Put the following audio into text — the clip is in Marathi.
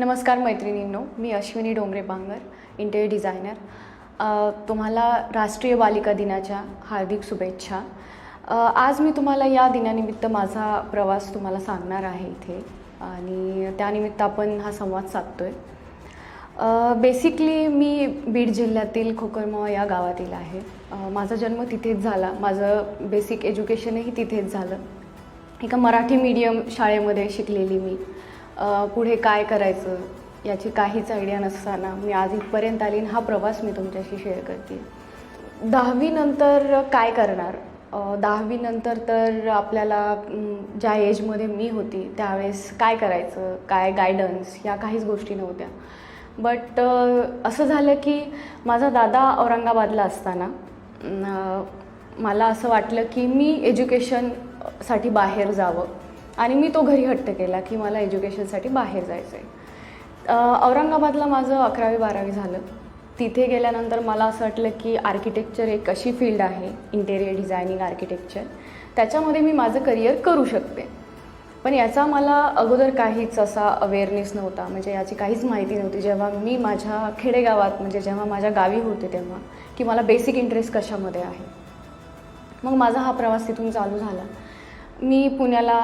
नमस्कार मैत्रिणींनो, मी अश्विनी डोंगरे बांगर, इंटेरियर डिझायनर। तुम्हाला राष्ट्रीय बालिका दिनाच्या हार्दिक शुभेच्छा। आज मी तुम्हाला या दिनानिमित्त माझा प्रवास तुम्हाला सांगणार आहे इथे आणि त्यानिमित्त आपण हा संवाद साधतोय। बेसिकली मी बीड जिल्ह्यातील खोकरमोहा या गावातील आहे। माझा जन्म तिथेच झाला, माझं बेसिक एज्युकेशनही तिथेच झालं। एका मराठी मीडियम शाळेमध्ये शिकलेली मी। पुढे काय करायचं याची काहीच आयडिया नसताना मी आज इथपर्यंत आली, हा प्रवास मी तुमच्याशी शेअर करते। 10वी नंतर काय करणार? 10वी नंतर तर आपल्याला ज्या एजमध्ये मी होती त्यावेळेस काय करायचं, काय गायडन्स या काहीच गोष्टी नव्हत्या। बट असं झालं की माझा दादा औरंगाबादला असताना मला असं वाटलं की मी एज्युकेशनसाठी बाहेर जावं आणि मी तो घरी हट्ट केला की मला एज्युकेशनसाठी बाहेर जायचं आहे। औरंगाबादला माझं 11वी 12वी झालं। तिथे गेल्यानंतर मला असं वाटलं की आर्किटेक्चर एक अशी फील्ड आहे, इंटेरियर डिझायनिंग आर्किटेक्चर, त्याच्यामध्ये मी माझं करिअर करू शकते। पण याचा मला अगोदर काहीच असा अवेअरनेस नव्हता, म्हणजे याची काहीच माहिती नव्हती जेव्हा मी माझ्या खेडेगावात, म्हणजे जेव्हा माझ्या गावी होते तेव्हा, की मला बेसिक इंटरेस्ट कशामध्ये आहे। मग माझा हा प्रवास तिथून चालू झाला। मी पुण्याला